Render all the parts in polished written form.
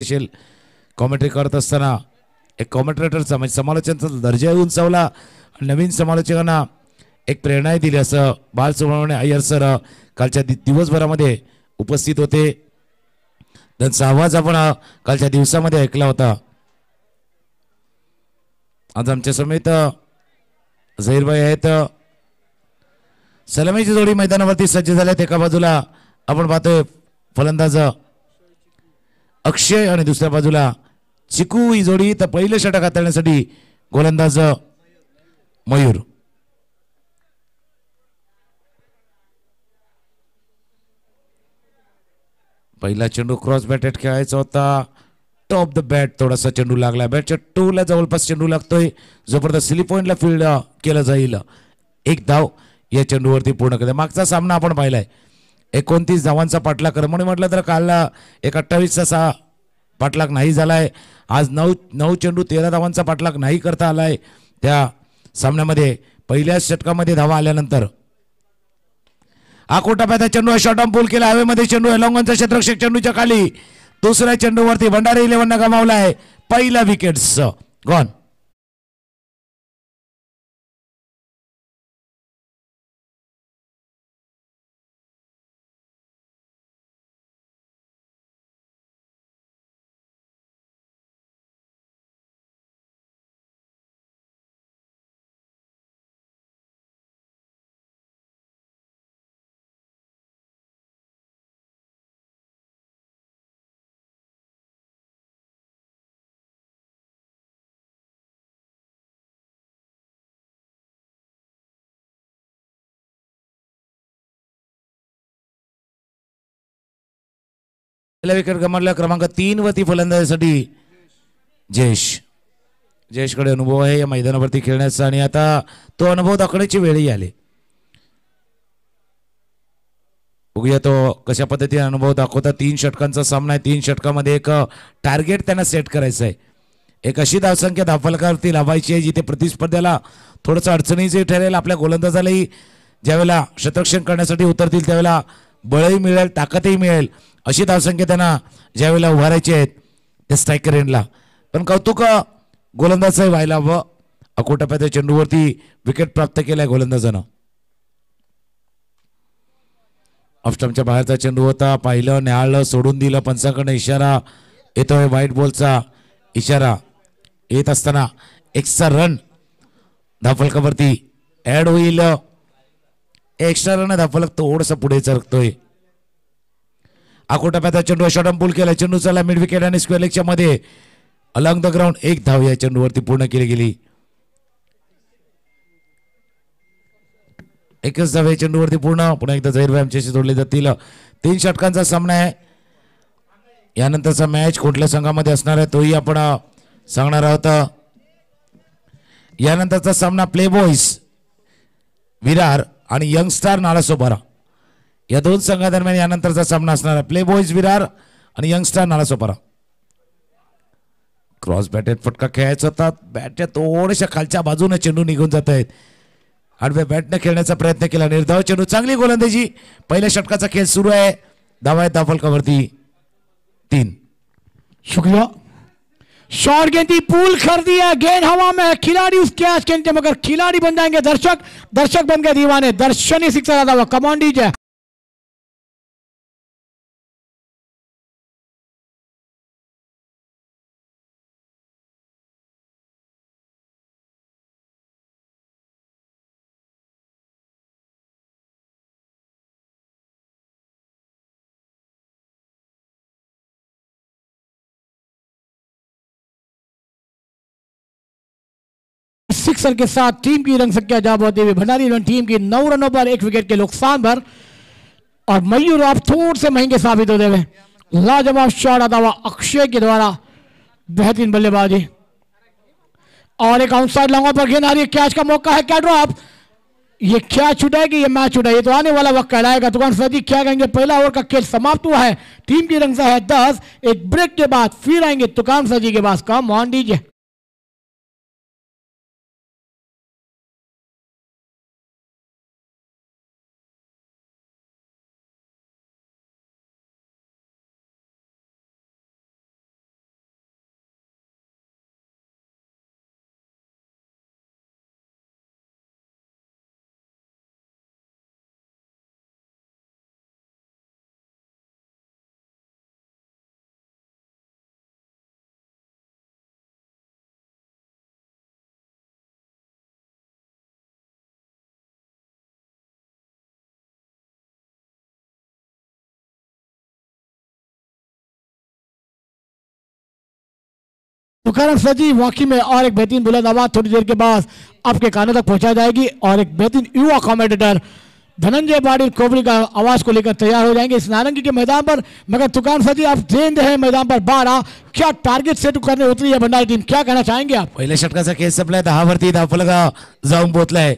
Special commentary करत असताना एक कॉमेंटेटरचा म्हणजे समालोचनाचा दर्जा उंचावला, नवीन समालोचकांना एक प्रेरणा दिली असं बालसुब्रमण्य अय्यर सर कालच्या दिवसभरामध्ये उपस्थित होते. त्यांचा आवाज आपण कालच्या दिवसामध्ये ऐकला होता. आज आमच्या समेत झहीरभाई आहेत. सलामीची जोडी मैदानावरती सज्ज झाल्यात. एका बाजूला आपण पाहतोय फलंदाज अक्षय आणि दुसऱ्या बाजूला चिकू ही जोडी. तर पहिलं षटक हाताळण्यासाठी गोलंदाज मयूर. पहिला चेंडू क्रॉस बॅटेड खेळायचा होता. टॉप द बॅट थोडासा चेंडू लागला. बॅटच्या टोला जवळपास चेंडू लागतोय. जोपर्यंत स्लिप पॉइंटला फील्ड केलं जाईल एक धाव या चेंडूवरती पूर्ण केला. मागचा सामना आपण पाहिलाय 29 धावांचा पाठलाग कर म्हणून म्हटलं तर काल एक 28चा पाठलाग नाही झालाय. आज 9 चेंडू 13 धावांचा पाठलाग नाही करता आलाय. त्या सामन्यामध्ये पहिल्याच षटकामध्ये धावा आल्यानंतर आकोटा पैदा चेंडू शॉर्ट ऑन पूल केला. हवेमध्ये चेंडू लॉंगॉनचा क्षेत्ररक्षक चेंडूच्या खाली. दुसऱ्या चेंडूवरती भंडारी 11 गमावलाय. पहिला विकेट्स गॉन. विकेट गमावला. क्रमांक 3 वरती फलंदाजीसाठी जयेशकडे अनुभव आहे या मैदानावरती खेळण्याचा आणि आता तो अनुभव दाखवण्याची वेळही आली. बघूया तो कशा पद्धतीने अनुभव दाखवता. 3 षटकांचा सामना आहे. 3 षटकामध्ये एक टार्गेट त्यांना सेट करायचं आहे. एक अशी धावसंख्या धावफलकावरती लावायची आहे जिथे प्रतिस्पर्ध्याला थोडंसं अडचणीचे ठरेल. आपल्या गोलंदाजालाही ज्यावेळेला शतरक्षण करण्यासाठी उतरतील त्यावेळेला बळही मिळेल, ताकदही मिळेल. अशी धावसंख्या त्यांना ज्यावेळेला उभारायची आहेत त्या स्ट्रायकर एंडला. पण कौतुक गोलंदाजही व्हायला हवं. अकोटाप्याच्या चेंडूवरती विकेट प्राप्त केलाय गोलंदाजानं. ऑफस्टंपच्या बाहेरचा चेंडू होता. पाहिलं, न्याहाळलं, सोडून दिलं. पंचाकडनं इशारा येतोय. व्हाईट बॉलचा इशारा येत असताना एक्स्ट्रा रन धावफलकावरती ऍड होईल. एक्स्ट्रा रन धावफलक थोडंसं पुढे सरकतोय. आकोटाप्याचा चेंडू शॉर्ट ऑन पूल केला. चेंडू चला मिड विकेट आणि स्क्वेअर लेगच्या मध्ये अलॉंग द ग्राउंड एक धाव या चेंडूवरती पूर्ण केली गेली. एकच धाव या चेंडूवरती पूर्ण. पुन्हा एकदा झहीरभाई आमच्याशी जोडले जातील. 3 षटकांचा सामना आहे. यानंतरचा मॅच कुठल्या संघामध्ये असणार आहे तोही आपण सांगणार आहोत. यानंतरचा सामना प्ले बॉईज विरार आणि यंगस्टार नालासोपारा या 2 संघादरम्यान यानंतरचा सामना असणार आहे. प्ले बॉईज विरार आणि यंगस्टार नालासोपारा. क्रॉस बॅटेड फटका खेळायचा होता. बॅटच्या थोड्याशा खालच्या बाजूने चेंडू निघून जात आहेत. आडव्या बॅटने खेळण्याचा प्रयत्न केला. निर्धाव चेंडू. चांगली गोलंदाजी. पहिल्या षटकाचा खेळ सुरू आहे. धावा आहेत धावफलकावरती 3. शुक्रिया. शॉर्ट गेंद थी, पूल कर दिया. गेंद हवा में, खिलाड़ी उस कैच के नीचे, मगर खिलाड़ी बन जाएंगे दर्शक. दर्शक बन गए दीवाने. दर्शनी सिक्सर आता हुआ. Command DJ. सिक्सर के साथ टीम की रन संख्या जा बढ़ती हुई भंडारी रन टीम की 9 रनों पर 1 विकेट के नुकसान पर. और मयूर आप थोड़े से महंगे साबित होते हुए. लाजवाब शॉट आता हुआ अक्षय के द्वारा. बेहतरीन बल्लेबाजी. और एक आउटसाइड लॉन्ग पर गेंद आ रही है. कैच का मौका है. क्या ड्रॉप. ये क्या छूटा है कि ये मैच छूटा है. ये तो आने वाला वक्त कहलाएगा. तुकान सदी क्या कहेंगे. पहला ओवर का खेल समाप्त हुआ है. टीम की रन है 10. एक ब्रेक के बाद फिर आएंगे तुकान सदी के पास. Come on DJ. तुकाराम सजी वाकई में और एक बेहतरीन बुलंद आवाज थोड़ी देर के बाद आपके कानों तक पहुंचा जाएगी और एक बेहतरीन युवा कमेंटेटर धनंजय पाटिल कोबरी का आवाज को लेकर तैयार हो जाएंगे इस नारंगी के मैदान पर। मगर तुकाराम सजी आप देंदे हैं मैदान पर 12 क्या टारगेट सेट करने उतरी है भंडारी टीम, क्या कहना चाहेंगे आप? पहिल्या षटकाचा केस संपलाय, 10 वरती धावफलक जाऊन पोहोचलाय.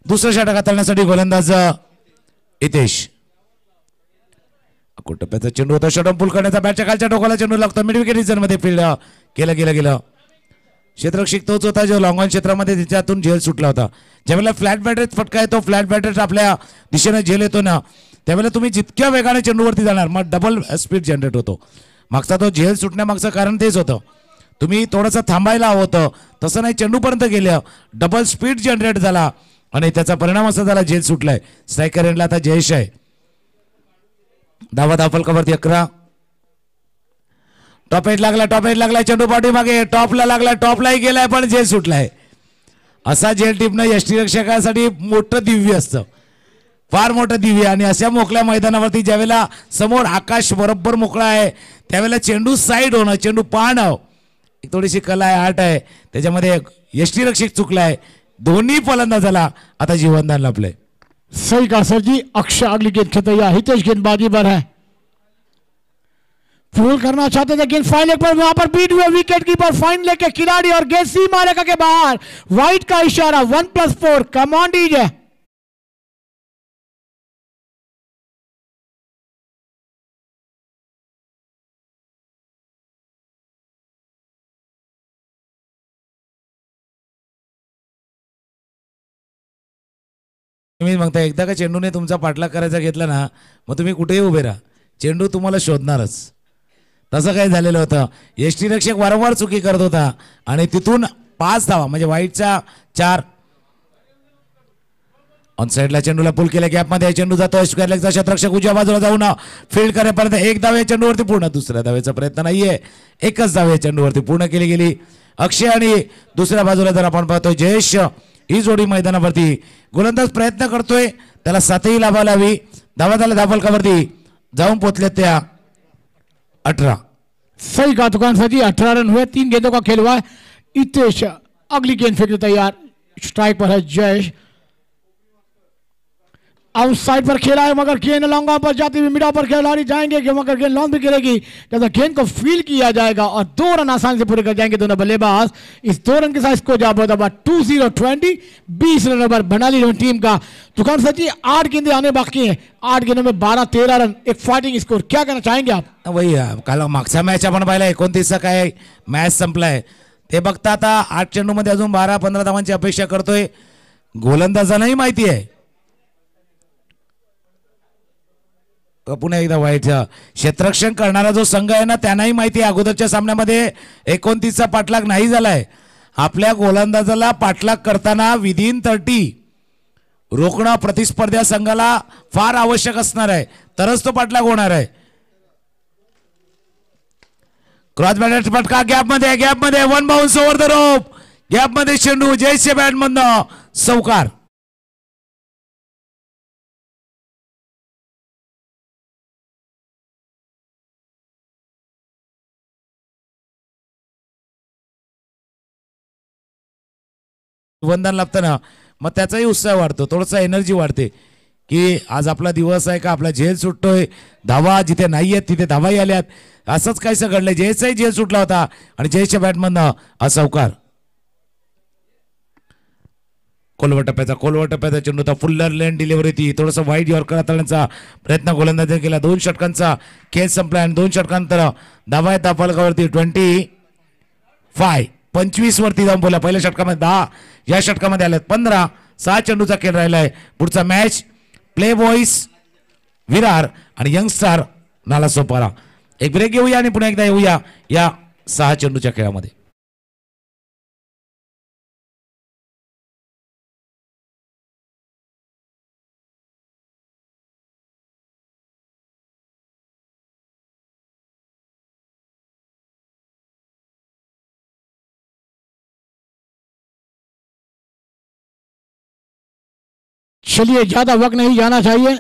दुसऱ्या षटक हाताळण्यासाठी गोलंदाज हितेश. टप्प्याचा चेंडू होता, षटक पूल करण्याचा बॅटच्या खालच्या टोकाला चेंडू लागतो, मिड विकेट रिजन मध्ये फील्ड गेलं. क्षेत्ररक्षक तोच होता जो लॉंग ऑन क्षेत्रामध्ये त्याच्यातून झेल सुटला होता. ज्यावेळेला फ्लॅट बॅटरेज फटका येतो, फ्लॅट बॅटरेज आपल्या दिशेने झेल येतो ना, त्यावेळेला तुम्ही जितक्या वेगाने चेंडूवरती जाणार मग डबल स्पीड जनरेट होतो. मागचा तो झेल सुटण्यामागचं कारण तेच होतं, तुम्ही थोडंसं थांबायला हवं होतं, तसं नाही, चेंडूपर्यंत गेलं, डबल स्पीड जनरेट झाला आणि त्याचा परिणाम असा झाला झेल सुटलाय. स्ट्रायकर एंडला आता जयेश आहे. धावफलकावरती 11. टॉप एट लागला चेंडू पाठी मागे, टॉपला लागला, टॉपलाही गेलाय पण झेल सुटलाय. असा झेल टिपणं यष्टीरक्षकासाठी मोठं दिव्य असतं, फार मोठं दिव्य. आणि अशा मोकळ्या मैदानावरती ज्यावेळेला समोर आकाश बरोबर मोकळा आहे त्यावेळेला चेंडू साईड होणं, चेंडू पाहणं एक थोडीशी कला आहे, आर्ट आहे. त्याच्यामध्ये यष्टीरक्षक चुकलाय, दोन्ही फलंदाजाला आता जीवनदान लाभलंय. सही कहा सर जी. अक्षय अगली गेंद खेलते हितेश गेंदबाजी पर है, फूल करना चाहते थे गेंद फाइन लेग पर, वहां पर बीट हुए विकेट कीपर फाइन लेग के खिलाड़ी और गेंद सीमा रेखा के बाहर. वाइट का इशारा 1+4. कम ऑन डीजे. तुम्ही म्हणता एकदा का चेंडूने तुमचा पाठलाग करायचा घेतला ना मग तुम्ही कुठेही उभे राहा, चेंडू तुम्हाला शोधणारच. तसं काय झालेलं होतं, यष्टीरक्षक वारंवार चुकी करत होता आणि तिथून 5 धावा म्हणजे वाईटचा 4. ऑन साइडला चेंडूला पुल केल्या, गॅपमध्ये चेंडू जातो, स्क्वेअर लेगचा क्षेत्ररक्षक उजव्या बाजूला जाऊन फील्ड करेपर्यंत एक धाव या चेंडूवरती पूर्ण. दुसऱ्या धावेचा प्रयत्न नाहीये, एकच धाव या चेंडूवरती पूर्ण केली गेली. अक्षय आणि दुसऱ्या बाजूला जर आपण पाहतोय जयेश, ही जोडी मैदानावरती. गोलंदाज प्रयत्न करतोय, त्याला 7ही लाभायला हवी. धावफलकावरती जाऊन पोहोचले त्या 18. सही कहा तुकाराम सर जी. 18 रन हुए, 3 गेंदों का खेल हुआ है. हितेश अगली गेंद फेंकने तैयार, स्ट्राइक पर है जयेश. आउटसाइड पर खेला है मगर गेंद लॉन्ग ऑन पर जाती हुई मिडा पर खिलाड़ी जाएंगे कि मगर गेंद लॉन्ग भी गिरेगी, जैसा गेंद को फील किया जाएगा और 2 रन आसानी से पूरे कर जाएंगे दोनों बल्लेबाज. इस 2 रन के साथ स्कोर जा बहुत 20-20. 20 रन पर भंडारी टीम का. तुकाराम सर जी 8 गेंदें आने बाकी हैं, 8 गेंदों में 12-13 रन, एक फाइटिंग स्कोर, क्या कहना चाहेंगे आप? वही काल मागचा मॅच आपण पाहिला 29चा काय मॅच संपलाय ते बघता आता 8 चेंडूमध्ये अजून 12-15 धावांची अपेक्षा करतोय. गोलंदाजांनाही माहिती आहे पुन्हा एकदा वाईट क्षेत्ररक्षण करणारा जो संघ आहे ना त्यांनाही माहिती आहे अगोदरच्या सामन्यामध्ये 29चा पाठलाग नाही झालाय. आपल्या गोलंदाजाला पाठलाग करताना विदिन 30 रोखणं प्रतिस्पर्ध्या संघाला फार आवश्यक असणार आहे, तरच तो पाठलाग होणार आहे. क्रॉस बॅट फटका गॅपमध्ये 1 बाउन्स ओव्हर द रोप, गॅपमध्ये चेंडू जयेशच्या बॅटमधनं चौकार. वंदन लाभताना मग त्याचाही उत्साह वाढतो, थोडासा एनर्जी वाढते की आज आपला दिवस आहे का, आपला झेल सुटतोय, धावा जिथे नाही आहेत तिथे धावाही आल्यात. असंच काहीसं घडलंय, जयेशचाही झेल सुटला होता आणि जयेशच्या बॅटमधनं असवकार. कोलवर टप्प्याचा चेंडू होता, फुल्लर लेन डिलिव्हरी ती थोडंसं वाईट यॉर्कर हाताळण्याचा प्रयत्न गोलंदाजाने केला. 2 षटकांचा खेळ संपला आणि 2 षटकांतर धावा आहेत फलकावरती 25. 25 वरती जाऊन बोला. पहिल्या षटकामध्ये 10, या षटकामध्ये आल्यात 15. 6 चेंडूचा खेळ राहिलाय. पुढचा मॅच प्ले बॉईज विरार आणि यंगस्टार नालासोपारा. एक ब्रेक घेऊया आणि पुन्हा एकदा येऊया या 6 चेंडूच्या खेळामध्ये. चलिए ज्यादा वक्त नहीं जाना चाहिए.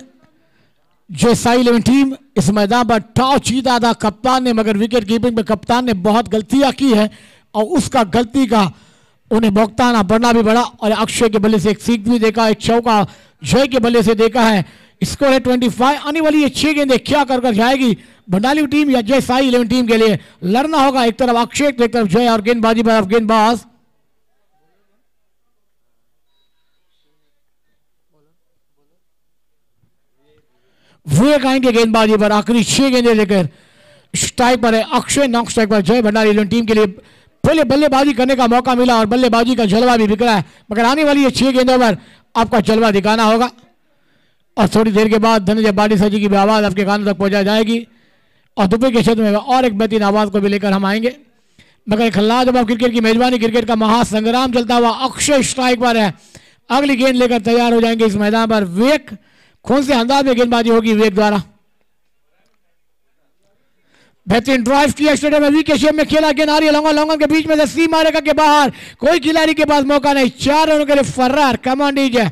जो साई 11 टीम इस मैदान पर टॉस जीता था कप्तान ने, मगर विकेट कीपिंग में कप्तान ने बहुत गलतियां की है और उसका गलती का उन्हें भुगताना पड़ना भी पड़ा। और अक्षय के बल्ले से एक सीख भी देखा, एक चौका जय के बल्ले से देखा है। स्कोर है 25। आने वाली ये 6 गेंदें क्या कर जाएगी भंडारी टीम या जय साई 11 टीम के लिए लड़ना होगा। एक तरफ अक्षय, एक तरफ जय, और गेंदबाजी पर गेंदबाज विवेक आएंगे गेंदबाजी पर। आखिरी 6 गेंदें लेकर स्ट्राइक पर है अक्षय, नॉक स्ट्राइक पर जय। भंडारी 11 टीम के लिए पहले बल्लेबाजी करने का मौका मिला और बल्लेबाजी का जलवा भी बिखरा है, मगर आने वाली ये 6 गेंदों पर आपका जलवा दिखाना होगा। और थोड़ी देर के बाद धनंजय बाडीसा जी की भी आवाज़ आपके कानों तक पहुंचाई जाएगी और दुबई के क्षेत्र में और एक बेहतरीन आवाज़ को भी लेकर हम आएंगे। मगर एक लाजवाब क्रिकेट की मेजबानी, क्रिकेट का महासंग्राम चलता हुआ अक्षय स्ट्राइक पर है। अगली गेंद लेकर तैयार हो जाएंगे इस मैदान पर विवेक। कौन से अंदाज में गेंदबाजी होगी विवेक द्वारा? बेहतरीन ड्राइव किया स्टेडियम में, वी के शेप में खेला, गेंद आ रही है लॉन्गन के बीच में से सीमा रेखा के बाहर, कोई खिलाड़ी के पास मौका नहीं। 4 रनों के लिए फर्रार। कम ऑन डीजे।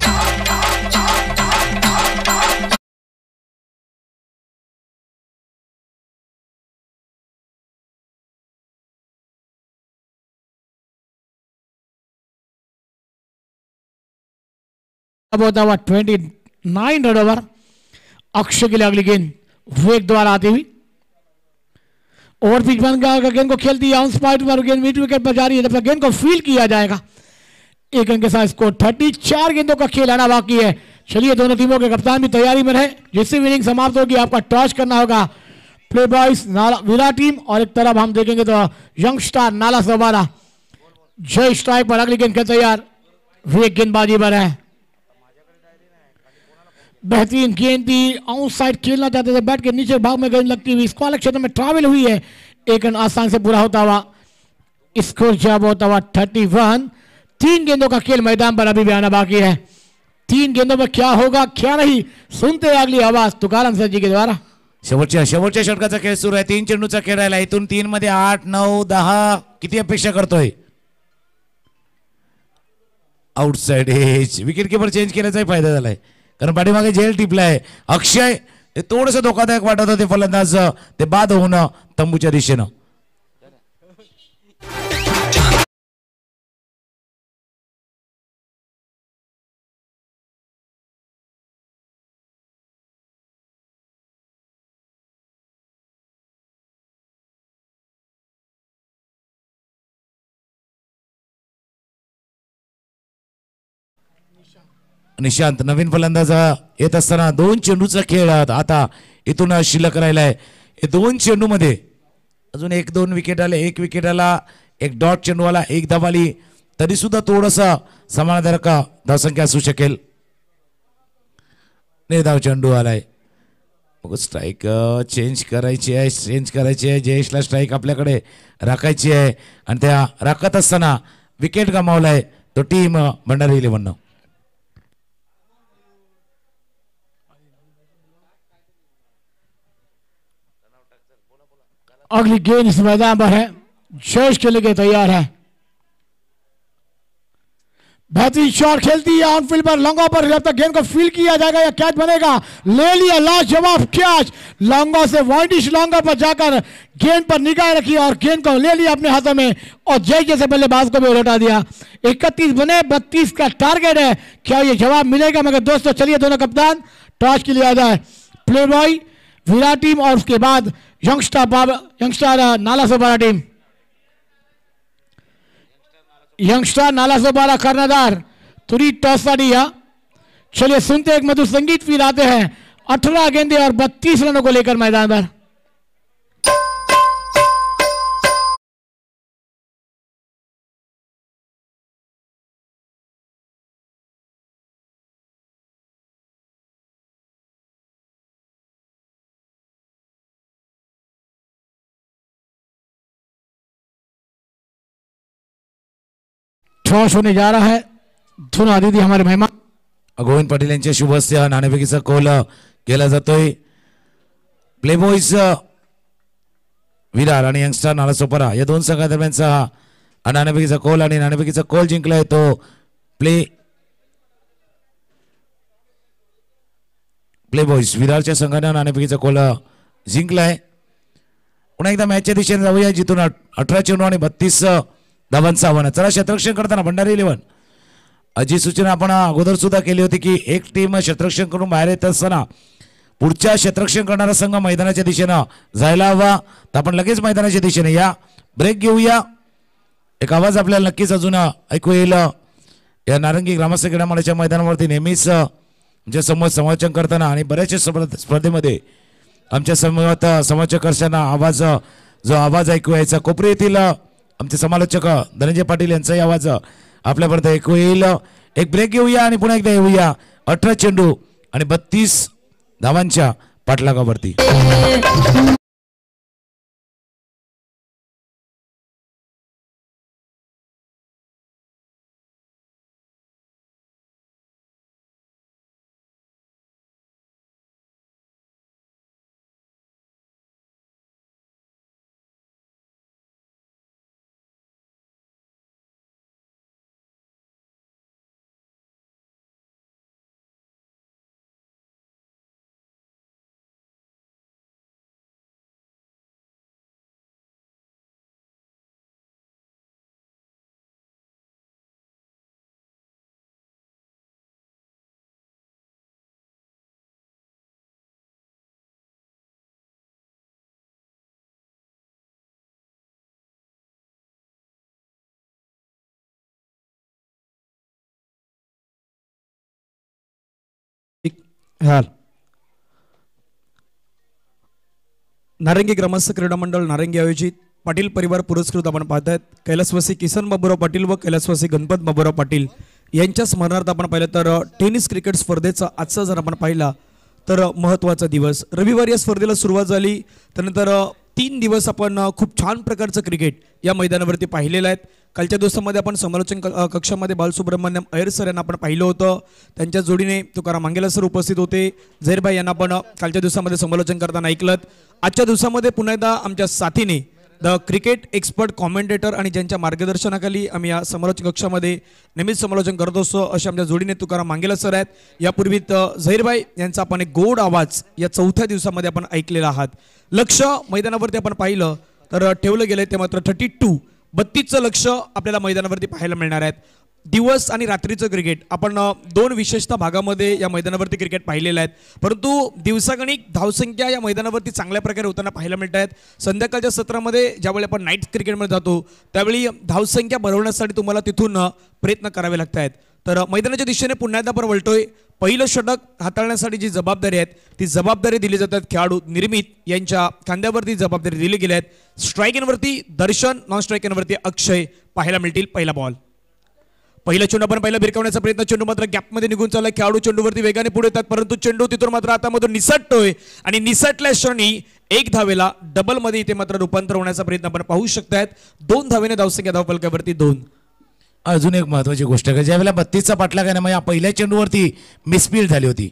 अब होता हुआ 29 रन ओवर। अक्षय के लिए अगली गेंद विवेक द्वारा आती हुई ओवर पिच बन गया, गेंद को खेलती है ऑन स्पॉट पर, गेंद मिड विकेट पर जा रही है, जब तक गेंद को फील किया जाएगा। 1 रन के साथ स्कोर 30। 4 गेंदों का खेल आना बाकी है। चलिए दोनों टीमों के कप्तान भी तैयारी में रहे। जिससे इनिंग समाप्त होगी आपका टॉस करना होगा प्ले बॉयज विराट टीम, और एक तरफ हम देखेंगे तो यंग स्टार नाला सोबारा। जय स्ट्राइक पर, अगली गेंद के तैयार, विवेक गेंदबाजी पर है। बेहतरीन गेंद थी, आउट साइड खेलना चाहते थे, बैट के नीचे भाग में गेंद लगती हुई स्क्वायर क्षेत्र में ट्रैवल हुई है। 1 रन आसान से पूरा होता हुआ स्कोर जब होता हुआ 31। 3 गेंदों का खेल मैदान पर अभी भी आना बाकी है। 3 गेंदों में क्या होगा क्या नहीं, सुनते हैं अगली आवाज तुकाराम सर जी के द्वारा। शेवटच्या षटकाचा खेळ सुरू आहे। 3 चेंडूचा खेळ राहिला। इथून 3 मध्ये 8, 9, 10 किती अपेक्षा करतोय? Outside edge, wicket keeper change केल्याचाही फायदा झालाय, कारण पाठीमागे झेल टिपलाय। अक्षय हे थोडंसं धोकादायक वाटत होते फलंदाज, ते बाद होऊन तंबूच्या दिशेनं। निशांत नवीन फलंदाज येत असताना 2 चेंडूचा खेळ आता इथून शिल्लक राहिलाय। हे 2 चेंडू मध्ये अजून 1-2 विकेट आले, 1 विकेट आला, 1 डॉट चेंडू आला, 1 धाव आली, तरी सुद्धा थोडासा समाधानकारक धावसंख्या असू शकेल। निर्धाव चेंडू आलाय, स्ट्राइक चेंज करायची आहे, जयेशला स्ट्राइक आपल्याकडे राखायची आहे आणि त्या राखत असताना विकेट गमावलाय तो टीम भंडारी 11। अगली गेंद इस मैदान पर है, जयेश के लिए तैयार है। बेहतरीन शॉट खेलती है ऑनफील्ड पर, लॉन्गों पर, जब तक गेंद को फील किया जाएगा या कैच बनेगा, ले लिया लाजवाब कैच। लॉन्गों से वाइडिश लॉन्गों पर जाकर गेंद पर निगाह रखी और गेंद को ले लिया अपने हाथों में और जय जैसे बल्लेबाज को भी उलटा दिया। 31 बने, 32 का टारगेट है, क्या ये जवाब मिलेगा? मगर दोस्तों चलिए दोनों कप्तान टॉस के लिए आ जाए। प्ले बॉय विराट टीम और उसके बाद यंगस्टार नाला सोबारा टीम। यंगस्टार नाला सोबारा कर्णधार तुरी टॉसाडिया। चलिए सुनते एक मधुर संगीत फिर आते हैं। 18 गेंदे और 32 रनों को लेकर मैदान पर। टॉस होने जा रहा है। धुना दीदी हमारे मेहमान गोविंद पाटील यांच्या शुभ हस्ते नाणेफेकीचा कौल केला जातोय। प्ले बॉयज विरार आणि यंगस्टर नाला सोपारा या 2 संघादरम्यानचा हा नाणेफेकीचा कौल आणि नाणेफेकीचा कौल जिंकलाय तो प्ले बॉयज विरारच्या संघाने नाणेफेकीचा कौल जिंकलाय। पुन्हा एकदा मॅचच्या दिशेने जाऊया जिथून 18 चेंडू आणि 32 धावांचं आव्हान. चला क्षेत्ररक्षण करताना भंडारी 11 अशी सूचना आपण अगोदर सुद्धा केली होती की एक टीम क्षेत्ररक्षण करून बाहेर येत असताना पुढच्या क्षेत्ररक्षण करणारा संघ मैदानाच्या दिशेनं जायला हवा. तर आपण लगेच मैदानाच्या दिशेने या ब्रेक घेऊया. एक आवाज आपल्याला नक्कीच अजून ऐकू येईल. या नारंगी ग्रामस्थ क्रीडा मंडळाच्या मैदानावरती नेहमीच आमच्या समोर समालोचन करताना आणि बऱ्याचशा स्पर्धेमध्ये आमच्या समोर समालोचकांना आवाज ऐकू यायचा. कोपरी येथील आमचे समालोचक धनंजय पाटील यांचाही आवाज आपल्यापर्यंत ऐकू येईल. एक ब्रेक घेऊया आणि पुन्हा एकदा येऊया. 18 चेंडू आणि 32 धावांच्या पाठलागावरती. नारंगी ग्रामस्थ क्रीडा मंडळ नारंगी आयोजित पाटील परिवार पुरस्कृत आपण पाहतायत कैलासवासी किसन बाबूराव पाटील व कैलासवासी गणपत बाबूराव पाटील यांच्या स्मरणार्थ आपण पाहिलं तर टेनिस क्रिकेट स्पर्धेचा आजचा जर आपण पाहिला तर महत्त्वाचा दिवस. रविवारी या स्पर्धेला सुरुवात झाली. त्यानंतर 3 दिवस आपण खूप छान प्रकारचं क्रिकेट या मैदानावरती पाहिलेलं आहे. कालच्या दिवसामध्ये आपण समालोचन कक्षामध्ये बालसुब्रह्मण्यम अय्यर सर यांना आपण पाहिलं होतं. त्यांच्या जोडीने तुकाराम मांगेला सर उपस्थित होते. झैरभाई यांना आपण कालच्या दिवसामध्ये समालोचन करताना ऐकलं. आजच्या दिवसामध्ये पुन्हा एकदा आमच्या साथीने द क्रिकेट एक्सपर्ट कॉमेंटेटर आणि ज्यांच्या मार्गदर्शनाखाली आम्ही या समालोचन कक्षामध्ये नेहमीच समालोचन करत असतो अशा आमच्या जोडीने तुकाराम मांगेला सर आहेत. यापूर्वीत झैरभाई यांचा आपण एक गोड आवाज या 4थ्या दिवसामध्ये आपण ऐकलेला आहात. लक्ष मैदानावरती आपण पाहिलं तर ठेवलं गेलं ते मात्र 32चं लक्ष आपल्याला मैदानावरती पाहायला मिळणार आहेत. दिवस आणि रात्रीचं क्रिकेट आपण 2 विशेषतः भागामध्ये या मैदानावरती क्रिकेट पाहिलेलं आहेत. परंतु दिवसागणिक धावसंख्या या मैदानावरती चांगल्या प्रकारे होताना पाहायला मिळत आहेत. संध्याकाळच्या सत्रामध्ये ज्यावेळी आपण नाईट क्रिकेटमध्ये जातो त्यावेळी धावसंख्या भरवण्यासाठी तुम्हाला तिथून प्रयत्न करावे लागत आहेत. तर मैदानाच्या दिशेने पुन्हा एकदा आपण वळतोय. पहिलं षटक हाताळण्यासाठी जी जबाबदारी आहेत ती जबाबदारी दिली जातात खेळाडू निर्मित यांच्या खांद्यावरती जबाबदारी दिली गेली आहेत. स्ट्राईक एनवरती दर्शन, नॉन स्ट्राईक एनवरती अक्षय पाहायला मिळतील. पहिला बॉल, पहिला चेंडू आपण पहिला भिरकावण्याचा प्रयत्न. चेंडू मात्र गॅपमध्ये निघून चालला. खेळाडू चेंडूवरती वेगाने पुढे येतात परंतु चेंडू तिथून मात्र हातामधून निसटतोय आणि निसटल्या क्षणी 1 धावेला डबलमध्ये इथे मात्र रूपांतर होण्याचा प्रयत्न आपण पाहू शकतायत. 2 धावेने धावसंख्या धावफलकावरती 2. अजून एक महत्त्वाची गोष्ट आहे ज्यावेळेला 32चा पाठलाग आहे ना, मग या पहिल्या चेंडूवरती मिसफील्ड झाली होती.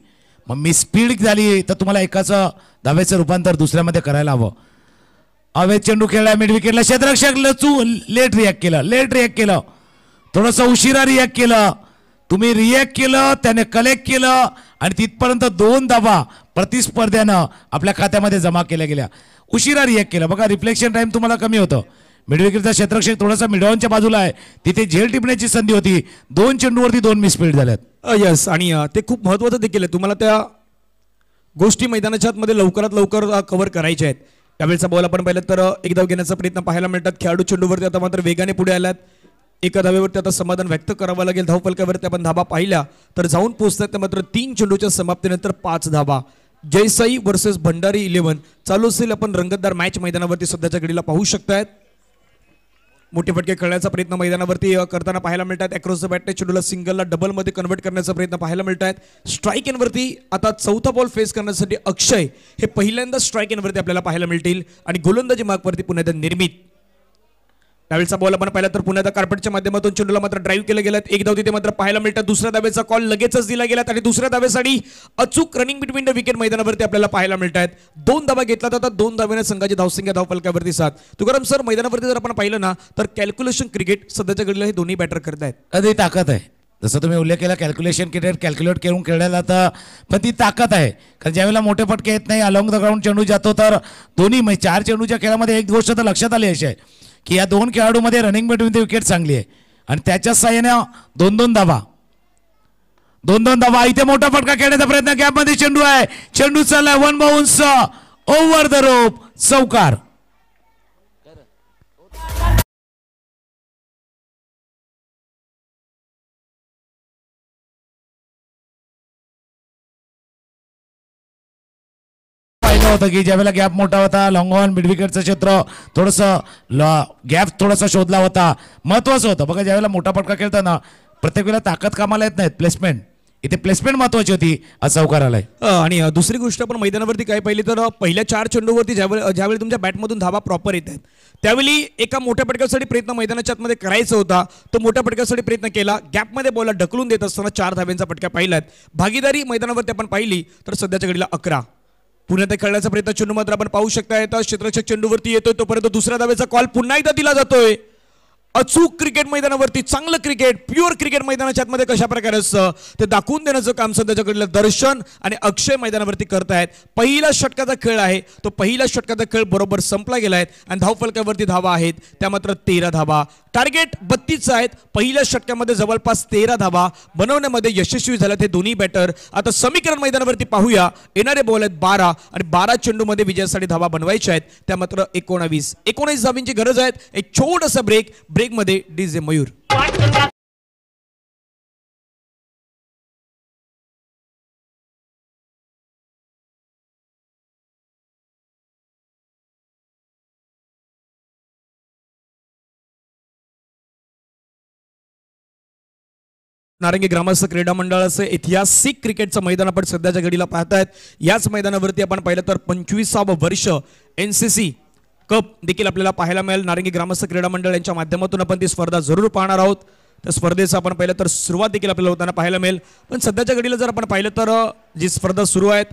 मग मिसफील्ड झाली तर तुम्हाला एकाचं धावेचं रूपांतर दुसऱ्यामध्ये करायला हवं. अवैध चेंडू खेळला मिड विकेटला. क्षेत्ररक्षक लेट रिॲक्ट केलं, थोडंसं उशिरा रिॲक्ट केलं. तुम्ही रिॲक्ट केलं, त्याने कलेक्ट केलं आणि तिथपर्यंत 2 धावा प्रतिस्पर्ध्यानं आपल्या खात्यामध्ये जमा केल्या गेल्या. उशिरा रिॲक्ट केलं. बघा रिफ्लेक्शन टाइम तुम्हाला कमी होतं. मिडविकेटचा क्षेत्ररक्षक थोडासा मिडऑनच्या बाजूला आहे, तिथे झेल टिपण्याची संधी होती. 2 चेंडूवरती 2 मिसफील्ड झाल्यात. यस, आणि ते खूप महत्त्वाचं देखील आहे. तुम्हाला त्या गोष्टी मैदानाच्या आतमध्ये लवकरात लवकर कव्हर करायच्या आहेत. त्यावेळेचा बॉल आपण पाहिलं तर 1 धाव घेण्याचा प्रयत्न पाहायला मिळतात. खेळाडू चेंडूवरती आता मात्र वेगाने पुढे आल्यात. 1 धावेवरती आता समाधान व्यक्त करावं लागेल. धावफलकावरती आपण धावा पाहिल्या तर जाऊन पोहोचतात मात्र 3 चेंडूच्या समाप्तीनंतर 5 धावा. जयसाई वर्सेस भंडारी 11 चालू असेल. आपण रंगतदार मॅच मैदानावरती सध्याच्या घडीला पाहू शकतायत. मोठे फटके खेळण्याचा प्रयत्न मैदानावरती करताना पाहायला मिळतात. अक्रॉस द बॅटने चेंडूला सिंगलला डबलमध्ये कन्वर्ट करण्याचा प्रयत्न पाहायला मिळतात. स्ट्राईक एनवरती आता 4था बॉल फेस करण्यासाठी अक्षय हे पहिल्यांदा स्ट्राईक एनवरती आपल्याला पाहायला मिळतील आणि गोलंदाजी मार्कवरती पुन्हा एकदा निर्मित. त्यावेळेचा बॉल आपण पाहिला तर पुन्हा एकदा कार्पेटच्या माध्यमातून चेंडूला मात्र ड्राईव्ह केलं गेलं. 1 धाव तिथे मात्र पाहायला मिळतात. दुसऱ्या धावेचा कॉल लगेचच दिला गेला आणि दुसऱ्या धावेसाठी अचूक रनिंग बिटवीन द विकेट मैदानावरती आपल्याला पाहायला मिळतात. 2 धावा घेतला जातात. 2 धावेने संघाची धावसंख्या धावफलकावरती 7. तुकाराम सर, मैदानावरती जर आपण पाहिलं ना तर कॅल्क्युलेशन क्रिकेट सध्याच्या घडीला हे दोन्ही बॅटर करतायत. अरे ताकद आहे, जसं तुम्ही उल्लेख केला कॅल्क्युलेशन क्रिकेट कॅल्क्युलेट करून खेळायला जातं, पण ती ताकद आहे. कारण ज्यावेळेला मोठे फटके येत नाही, अलॉंग द ग्राउंड चेंडू जातो तर दोन्ही 4 चेंडूच्या खेळामध्ये एक गोष्ट तर लक्षात आली अशी आहे की या दोन खेळाडूमध्ये रनिंग बिटवीन द विकेट चांगली आहे आणि त्याच्या साह्याने 2-2 धावा 2-2 धावा. इथे मोठा फटका खेळण्याचा प्रयत्न, गॅपमध्ये चेंडू आहे, चेंडू चाललाय, one bounce over the rope, चौकार. होतं की ज्यावेळेला गॅप मोठा होता, लॉंग ऑन मिड विकेटचं क्षेत्र थोडंसं गॅप थोडासा शोधला होता, महत्वाचं होतं. बघा ज्यावेळेला मोठा फटका खेळताना प्रत्येक वेळेला ताकद कामाला येत नाहीत, प्लेसमेंट, इथे प्लेसमेंट महत्वाची होती, असा चौकार आलाय. आणि दुसरी गोष्ट आपण मैदानावरती काय पाहिली तर पहिल्या 4 चेंडूवरती ज्यावेळी तुमच्या बॅटमधून धावा प्रॉपर येत आहेत त्यावेळी एका मोठ्या फटक्यासाठी प्रयत्न मैदानाच्या आतमध्ये करायचा होता, तो मोठ्या फटक्यासाठी प्रयत्न केला, गॅपमध्ये बॉलला ढकलून देत असताना 4 धाब्यांचा फटका पाहिलात. भागीदारी मैदानावरती आपण पाहिली तर सध्याच्या घडीला 11. पुण्यात खेळण्याचा प्रयत्न चेंडू मात्र आपण पाहू शकता, क्षेत्ररक्षक चेंडूवरती येतोय तोपर्यंत दुसऱ्या धावेचा कॉल पुन्हा एकदा दिला जातोय. अचूक क्रिकेट मैदानावरती चांगलं क्रिकेट, प्युअर क्रिकेट मैदानाच्या आतमध्ये कशा प्रकारे असतं ते दाखवून देण्याचं काम सध्याच्याकडलं दर्शन आणि अक्षय मैदानावरती करतायत. पहिला षटकाचा खेळ आहे, तो पहिला षटकाचा खेळ बरोबर संपला गेलाय आणि धावफलकावरती धावा आहेत त्या मात्र 13 धावा. टार्गेट 32 आहेत. पहिल्या षटकामध्ये जवळपास 13 धावा बनवण्यामध्ये यशस्वी झालेत हे दोन्ही बॅटर. आता समीकरण मैदानावरती पाहूया, येणारे बॉल आहेत 12 आणि 12 चेंडूमध्ये विजयासाठी धावा बनवायच्या आहेत त्या मात्र 19 धावांची गरज आहे. एक छोटासा ब्रेकमध्ये डीजे मयूर. नारंगी ग्रामस्थ क्रीडा मंडळाचं ऐतिहासिक क्रिकेटचं मैदान आपण सध्याच्या घडीला पाहतायत. याच मैदानावरती आपण पाहिलं तर 25वं वर्ष NCC कप देखील आपल्याला पाहायला मिळेल. नारंगी ग्रामस्थ क्रीडा मंडळ यांच्या माध्यमातून आपण ती स्पर्धा जरूर पाहणार आहोत. त्या स्पर्धेचं आपण पाहिलं तर सुरुवात देखील आपल्याला होताना पाहायला मिळेल. पण सध्याच्या घडीला जर आपण पाहिलं तर जी स्पर्धा सुरू आहेत,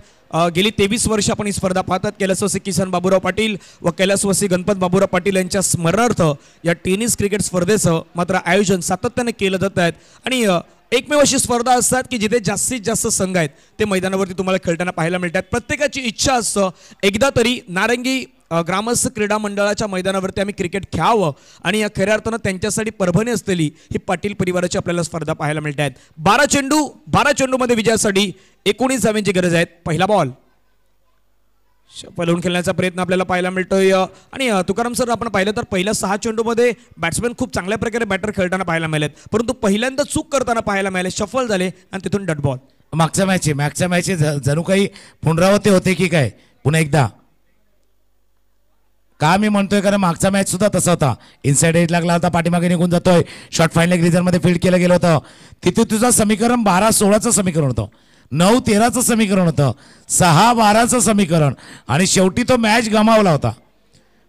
गेली 23 वर्ष आपण ही स्पर्धा पाहतात. कैलासवासी किसन बाबूराव पाटील व कैलासवासी गणपत बाबूराव पाटील यांच्या स्मरणार्थ या टेनिस क्रिकेट स्पर्धेचं मात्र आयोजन सातत्याने केलं जात आहेत आणि एकमेव अशी स्पर्धा असतात की जिथे जास्तीत जास्त संघ आहेत ते मैदानावरती तुम्हाला खेळताना पाहायला मिळतात. प्रत्येकाची इच्छा असतं एकदा तरी नारंगी ग्रामस्थ क्रीडा मंडळाच्या मैदानावरती आम्ही क्रिकेट खेळावं आणि या खऱ्या अर्थानं त्यांच्यासाठी परभणी असलेली ही पाटील परिवाराची आपल्याला स्पर्धा पाहायला मिळत आहेत. 12 चेंडूमध्ये विजयासाठी 19 धावांची गरज आहे. पहिला बॉल पळवून खेळण्याचा प्रयत्न आपल्याला पाहायला मिळतोय आणि तुकाराम सर आपण पाहिलं तर पहिल्या 6 चेंडूमध्ये बॅट्समॅन खूप चांगल्या प्रकारे बॅटर खेळताना पाहायला मिळालेत, परंतु पहिल्यांदा चूक करताना पाहायला मिळाले, शफल झाले आणि तिथून डट बॉल. मागच्या मॅच जणू काही पुनरावृत्ती होते की काय पुन्हा एकदा का मी म्हणतोय, कारण मागचा मॅच सुद्धा तसा होता. इनसाइड एज लागला होता, पाठीमागे निघून जातोय, शॉर्ट फाईन लेग मध्ये फील्ड केलं गेलं होतं. तिथे तुझं समीकरण 12-16चं समीकरण होतं, 9-13चं समीकरण होतं, 6-12चं समीकरण आणि शेवटी तो मॅच गमावला होता.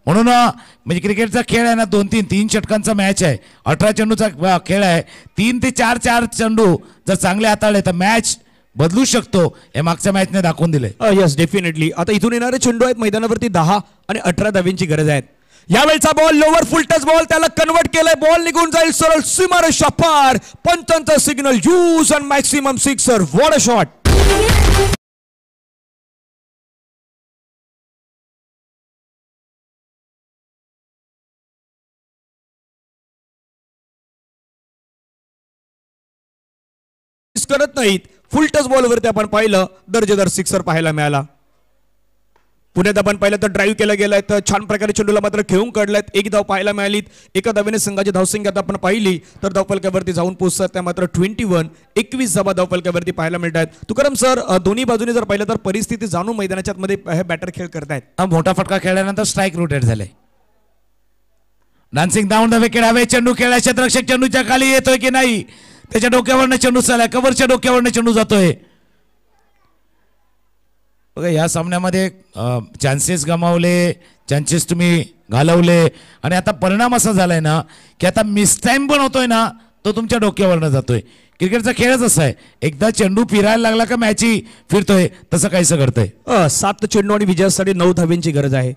म्हणून म्हणजे क्रिकेटचा खेळ आहे ना, 2-3 षटकांचा मॅच आहे, 18 चेंडूचा खेळ आहे. 3 ते 4 चेंडू जर चांगले हाताळले तर मॅच बदलू शकतो, हे मागच्या मॅचने दाखवून दिले. Yes definitely. आता इथून येणारे चेंडू आहेत मैदानावरती 10 आणि 18 धावांची गरज आहे. यावेळचा ball lower full touch ball, त्याला कन्वर्ट केलाय, बॉल निघून जाईल सरळ सीमारेषा पार. पंचांचा signal use and maximum sixer. What a shot. करत नाहीत, फुल टच बॉलवरती आपण पाहिलं दर्जेदार सिक्सर पाहायला मिळाला. पुण्यात आपण पाहिलं तर ड्राईव्ह केला गेलाय, तर छान प्रकारे चेंडूला मात्र खेळून काढलायत, 1 धाव पाहायला मिळाली. एका धावेने संघाची धावसंख्या आपण पाहिली तर धावफलकावरती जाऊन पोहोचतात त्या मात्र 21 धावा धावफलकावरती पाहायला मिळतात. तुकाराम सर दोन्ही बाजूने जर पाहिलं तर परिस्थिती जाणून मैदानाच्या मध्ये हे बॅटर खेळ करतायत. मोठा फटका खेळल्यानंतर स्ट्राईक रोटेट झाले. डान्सिंग डाऊन द विकेट हवे, चेंडू खेळला, क्षेत्ररक्षक चेंडूच्या खाली येतोय की नाही, त्याच्या डोक्यावरनं चेंडू चाललाय, कव्हरच्या डोक्यावरनं चेंडू जातोय. बघा या सामन्यामध्ये चान्सेस गमावले, चान्सेस तुम्ही घालवले आणि आता परिणाम असा झालाय ना की आता मिस टाइम पण होतोय ना, तो तुमच्या डोक्यावरनं जातोय. क्रिकेटचा खेळच असा आहे, एकदा चेंडू फिरायला लागला का मॅच फिरतोय, तसं काहीसं घडतंय. 7 चेंडू आणि विजयासाठी 9 धावांची गरज आहे.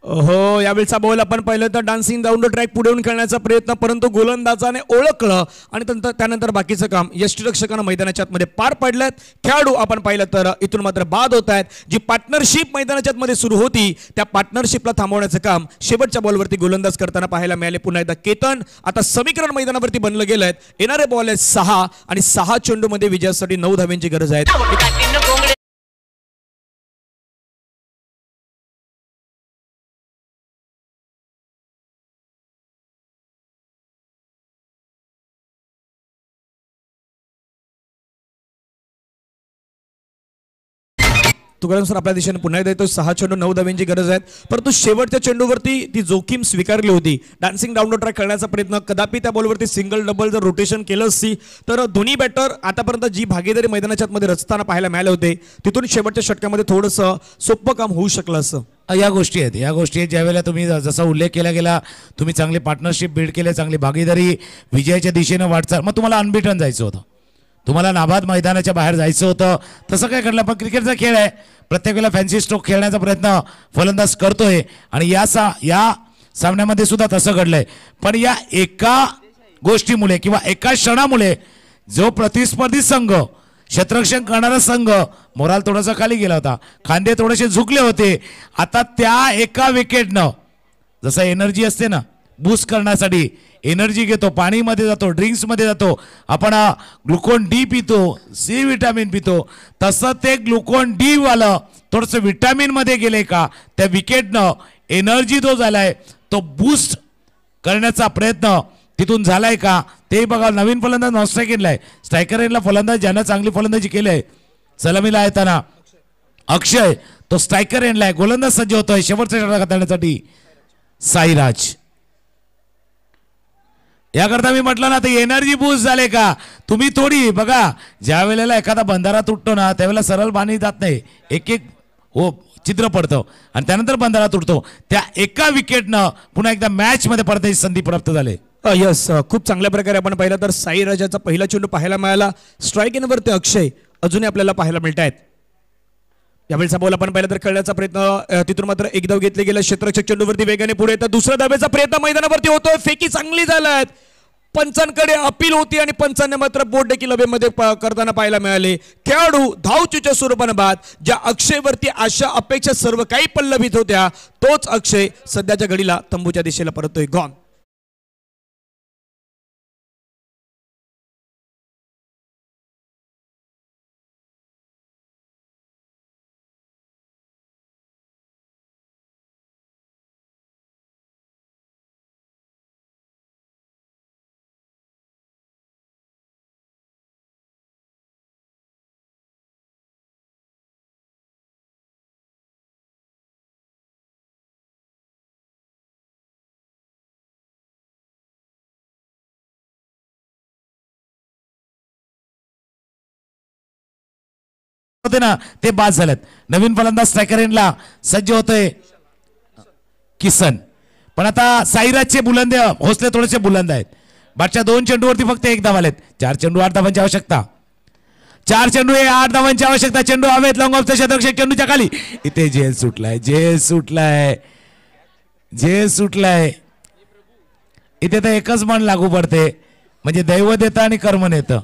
हो, यावेळचा बॉल आपण पाहिलं तर डान्सिंग डाऊन द ट्रॅक पुढे येऊन खेळण्याचा प्रयत्न, परंतु गोलंदाजाने ओळखलं आणि त्यानंतर बाकीचं काम यष्टिरक्षकानं मैदानाच्या आतमध्ये पार पडलेत. खेळाडू आपण पाहिलं तर इथून मात्र बाद होत आहेत. जी पार्टनरशिप मैदानाच्या आतमध्ये सुरू होती त्या पार्टनरशिपला थांबवण्याचं काम शेवटच्या बॉलवरती गोलंदाज करताना पाहायला मिळाले. पुन्हा एकदा केतन. आता समीकरण मैदानावरती बनलं गेलं आहे. येणारे बॉल आहेत 6 आणि 6 चेंडूमध्ये विजयासाठी 9 धाव्यांची गरज आहे. तुकाराम आपल्या दिशेने पुन्हा एकदा येतो. 6 चेंडू 9 धाव्यांची गरज आहे. परंतु शेवटच्या चेंडूवरती ती जोखीम स्वीकारली होती. डान्सिंग डाऊन द ट्रॅक खेळण्याचा प्रयत्न, कदापि त्या बॉलवरती सिंगल डबल जर रोटेशन केलं असती तर दोन्ही बॅटर आतापर्यंत जी भागीदारी मैदानाच्या आतमध्ये रचताना पाहायला मिळाले होते तिथून शेवटच्या षटकामध्ये थोडंसं सोपं काम होऊ शकलं असं. या गोष्टी आहेत ज्यावेळेला तुम्ही जसा उल्लेख केला गेला, तुम्ही चांगली पार्टनरशिप बिल्ड केले, चांगली भागीदारी, विजयाच्या दिशेनं वाटचाल, मग तुम्हाला अनबिटन जायचं होतं, तुम्हाला नाबाद मैदानाच्या बाहेर जायचं होतं. तसं काय घडलं? पण क्रिकेटचा खेळ आहे, प्रत्येक वेळेला फॅन्सी स्ट्रोक खेळण्याचा प्रयत्न फलंदाज करतोय आणि या सामन्यामध्ये सुद्धा तसं घडलंय. पण या एका गोष्टीमुळे किंवा एका क्षणामुळे जो प्रतिस्पर्धी संघ, क्षेत्ररक्षण करणारा संघ, मोराल थोडासा खाली गेला होता, खांदे थोडेसे झुकले होते. आता त्या एका विकेटनं जसं एनर्जी असते ना, बूस्ट करण्यासाठी एनर्जी घेतो, पाणीमध्ये जातो, ड्रिंक्समध्ये जातो, आपण ग्लुकोन डी पितो, सी विटॅमिन पितो, तसं ते ग्लुकोन डी वालं थोडंसं विटॅमिनमध्ये गेले का त्या विकेटनं एनर्जी जो झालाय तो बूस्ट करण्याचा प्रयत्न तिथून झालाय का ते बघा. नवीन फलंदाज नॉन स्ट्राईक एंडला आहे, स्ट्रायकर एंडला फलंदाज ज्यानं चांगली फलंदाजी केली आहे सलामीला येताना अक्षय, तो स्ट्रायकर एंडला आहे, गोलंदाज सज्ज होतोय शेवटचा षटक हाताळण्यासाठी साईराज. याकरता मी म्हटलं ना, ते एनर्जी बूस्ट झाले का. तुम्ही थोडी बघा, ज्या वेळेला एखादा बंधारा तुटतो ना त्यावेळेला सरळ पाणी जात नाही, एक एक हो छिद्र पडतं आणि त्यानंतर बंधारा तुटतो. त्या एका विकेटनं पुन्हा एकदा मॅच मध्ये पडण्याची संधी प्राप्त झाली. यस, खूप चांगल्या प्रकारे आपण पाहिलं तर साईराजाचा पहिला चेंडू पाहायला मिळाला. स्ट्राईक एनवरती अक्षय अजूनही आपल्याला पाहायला मिळत आहेत. यावेळेचा बॉल आपण पाहिला तर खेळण्याचा प्रयत्न, तिथून मात्र एक धाव घेतले गेलं. क्षेत्ररक्षक चेंडूवरती वेगाने पुढे येतात. दुसऱ्या धावेचा प्रयत्न मैदानावरती होतोय. फेकी चांगली झाल्यात, पंचांकडे अपील होती आणि पंचांनी मात्र बोट देखील हवेमध्ये करताना पाहायला मिळाले. खेळाडू धावचूच्या स्वरूपाने बाद. ज्या अक्षयवरती आशा अपेक्षा सर्व काही पल्लवित होत्या तोच अक्षय सध्याच्या घडीला तंबूच्या दिशेला परततोय. गॉन. होते ना ते बाद झालेत. नवीन फलंदाज स्ट्रायकर एंडला सज्ज होतोय किसन. पण आता साईराजचे बुलंद हौसले थोडेसे बुलंद आहेत. बादच्या 2 चेंडूवरती फक्त 1 धाव आलेत. 4 चेंडू 8 धावांची आवश्यकता, 4 चेंडू 8 धावांची आवश्यकता. चेंडू हवेत, लॉंग ऑफचा क्षेत्ररक्षक चेंडूच्या खाली. इथे जेल सुटलाय. इथे तर एकच म्हण लागू पडते, म्हणजे दैव देतं आणि कर्म नेतं.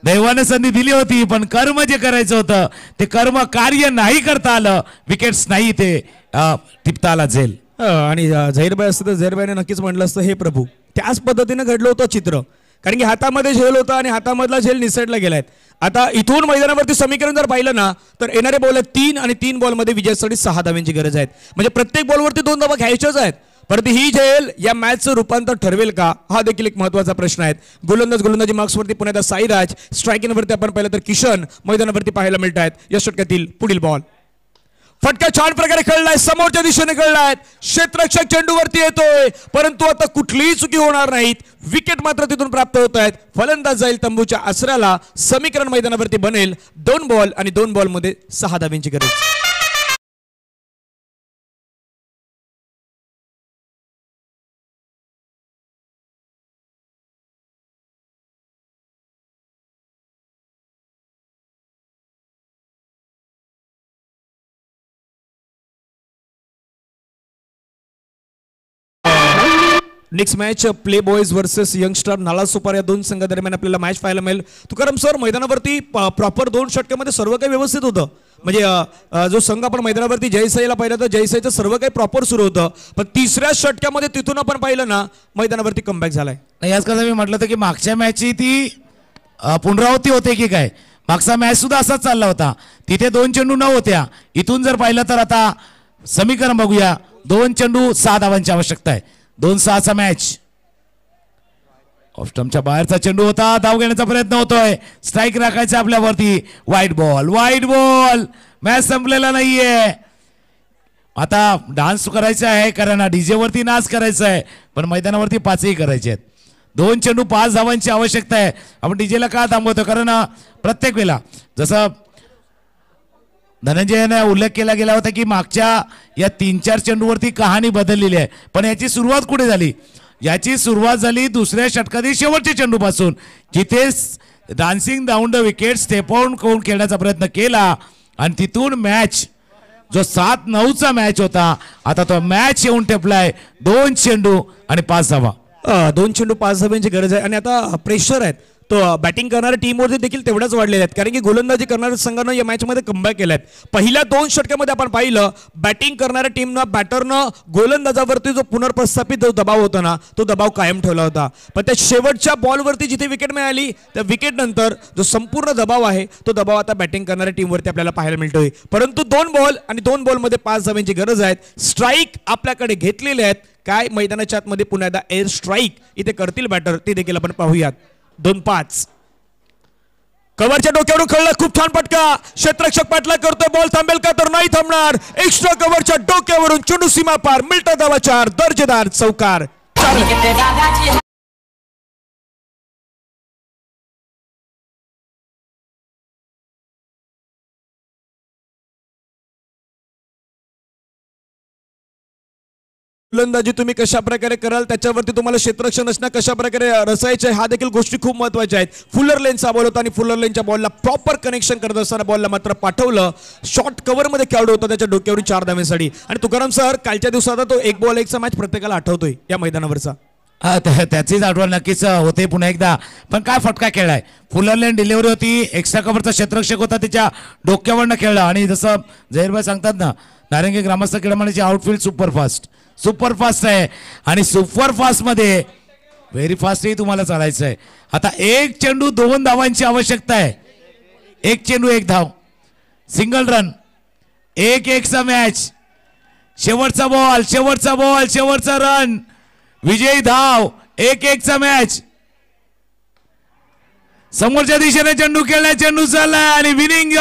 दैवाने संधी दिली होती पण कर्म जे करायचं होतं ते कर्म कार्य नाही करता आलं. विकेट्स नाही ते टिपता आला झेल. आणि झहीरबाई असतं तर झहीरबाईने नक्कीच म्हटलं असतं हे प्रभू. त्याच पद्धतीने घडलं होतं चित्र, कारण की हातामध्ये झेल होता आणि हातामधला झेल निसटला गेलाय. आता इथून मैदानावरती समीकरण जर पाहिलं ना तर येणारे बॉल आहेत 3 आणि 3 बॉलमध्ये विजयासाठी 6 धाव्यांची गरज आहे. म्हणजे प्रत्येक बॉलवरती 2 धावा घ्यायच्याच आहेत. परंतु ही झेल या मॅचचं रूपांतर ठरवेल का हा देखील एक महत्त्वाचा प्रश्न आहे. गोलंदाजी मार्क्सवरती पुन्हा साईराज, स्ट्रायकिंगवरती आपण पाहिलं तर किशन मैदानावरती पाहायला मिळत आहेत. या षटकातील पुढील बॉल फटका छान प्रकारे खेळलाय, समोरच्या दिशेने खेळलाय. क्षेत्ररक्षक चेंडूवरती येतोय परंतु आता कुठलीही चुकी होणार नाहीत. विकेट मात्र तिथून प्राप्त होत आहेत. फलंदाज जाईल तंबूच्या आसऱ्याला. समीकरण मैदानावरती बनेल 2 बॉल आणि 2 बॉलमध्ये 6 धाव्यांची गरज. Next match play boys versus youngster नाला सुपर या दोन संघादरम्यान आपल्याला मॅच पाहायला मिळेल. तुकाराम सर, मैदानावरती प्रॉपर 2 षटकामध्ये सर्व काही व्यवस्थित होतं. म्हणजे जो संघ आपण मैदानावरती जयसाईला पाहिलं तर जयसाईचं सर्व काही प्रॉपर सुरू होतं, पण तिसऱ्या षटकामध्ये तिथून आपण पाहिलं ना मैदानावरती कमबॅक झालाय. याच करता मी म्हटलं होतं की मागच्या मॅचची ती पुनरावृत्ती होते की काय. मागचा मॅच सुद्धा असाच चालला होता, तिथे 2 चेंडू न होत्या. इथून जर पाहिलं तर आता समीकरण बघूया. 2 चेंडू 6 धावांची आवश्यकता आहे. 2-6चा मॅच. ऑफस्टम्पच्या बाहेरचा चेंडू होता, धाव घेण्याचा प्रयत्न होतोय, स्ट्राईक राखायचा आपल्यावरती. White ball. मॅच संपलेला नाहीये. आता डान्स करायचा आहे, कारण डीजे वरती नाच करायचा आहे, पण मैदानावरती 5ही करायचे आहेत. 2 चेंडू 5 धावांची आवश्यकता आहे. आपण डीजेला का थांबवतो, कारण प्रत्येक वेळेला जसं धनंजयने उल्लेख केला गेला होता की मागच्या या 3-4 चेंडूवरती कहाणी बदललेली आहे. पण याची सुरुवात कुठे झाली? याची सुरुवात झाली दुसऱ्या षटकातील शेवटच्या चेंडूपासून, जिथे dancing down the wicket step out करून खेळण्याचा प्रयत्न केला आणि तिथून मॅच जो 7-9चा मॅच होता, आता तो मॅच येऊन टेपलाय. 2 चेंडू आणि 5 धावा. 2 चेंडू 5 धावांची गरज आहे आणि आता प्रेशर आहेत तो बॅटिंग करणाऱ्या टीमवरती देखील तेवढ्याच वाढलेले आहेत, कारण की गोलंदाजी करणाऱ्या संघानं या मॅचमध्ये कमबॅक केलाय. पहिल्या 2 षटकामध्ये आपण पाहिलं बॅटिंग करणाऱ्या टीमनं बॅटरनं गोलंदाजावरती जो पुनर्प्रस्थापित जो दबाव होता ना, तो दबाव कायम ठेवला होता. पण त्या शेवटच्या बॉलवरती जिथे विकेट मिळाली त्या विकेट नंतर जो संपूर्ण दबाव आहे तो दबाव आता बॅटिंग करणाऱ्या टीमवरती आपल्याला पाहायला मिळतोय. परंतु 2 बॉल आणि 2 बॉलमध्ये 5 धावांची गरज आहे. स्ट्राईक आपल्याकडे घेतलेले आहेत. काय मैदानाच्या आतमध्ये पुन्हा एकदा एअर स्ट्राईक इथे करतील बॅटर ते देखील आपण पाहूयात. 2-5 कव्हरच्या डोक्यावरून खेळला, खूप छान फटका. क्षेत्ररक्षक पाठला करतोय, बॉल थांबेल का तर नाही थांबणार. एक्स्ट्रा कव्हरच्या डोक्यावरून चेंडू सीमा पार, मिळता धावा 4, दर्जेदार चौकार. गोलंदाजी तुम्ही कशा प्रकारे कराल त्याच्यावरती तुम्हाला क्षेत्ररक्षण असणं कशा प्रकारे रसायचे हा देखील गोष्टी खूप महत्त्वाच्या आहेत. फुलर लेनचा बॉल होता आणि फुलर लेनच्या बॉलला प्रॉपर कनेक्शन करत असताना बॉलला मात्र पाठवलं. शॉर्ट कव्हरमध्ये खेळाडू होता, त्याच्या डोक्यावरून 4 धावांसाठी. आणि तुकाराम सर, कालच्या दिवसात तो 1 बॉल 1चा मॅच प्रत्येकाला आठवतोय या मैदानावरचा. त्याचीच आठवण नक्कीच होते पुन्हा एकदा. पण काय फटका खेळलाय. फुलर लेन डिलिव्हरी होती, एक्स्ट्रा कव्हरचा क्षेत्ररक्षक होता, त्याच्या डोक्यावरनं खेळला. आणि जसं जहीरभाई सांगतात ना, नारंगी ग्रामस्थ क्रीडा मंडळाची आउटफील्ड सुपरफास्ट आहे आणि सुपरफास्ट मध्ये व्हेरी फास्टही तुम्हाला चालायचं आहे. आता 1 चेंडू 2 धावांची आवश्यकता आहे. 1 चेंडू 1 धाव, सिंगल रन. 1-1चा मॅच. शेवटचा बॉल, शेवटचा रन, विजयी धाव. 1-1चा मॅच. समोरच्या दिशेने चेंडू खेळलाय, चेंडू चाललाय आणि विनिंग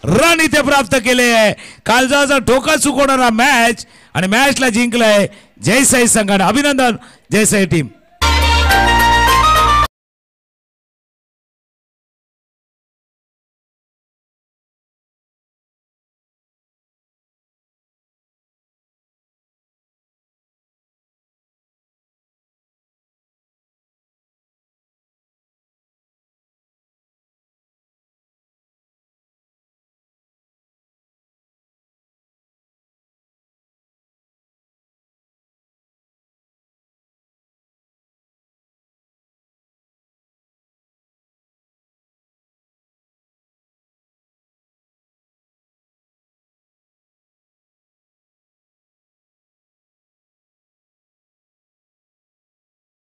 रन इथे प्राप्त केले आहे. कालचा ठोका चुकवणारा मॅच आणि मॅचला जिंकलाय जयसाई संघाने. अभिनंदन जयसाई टीम.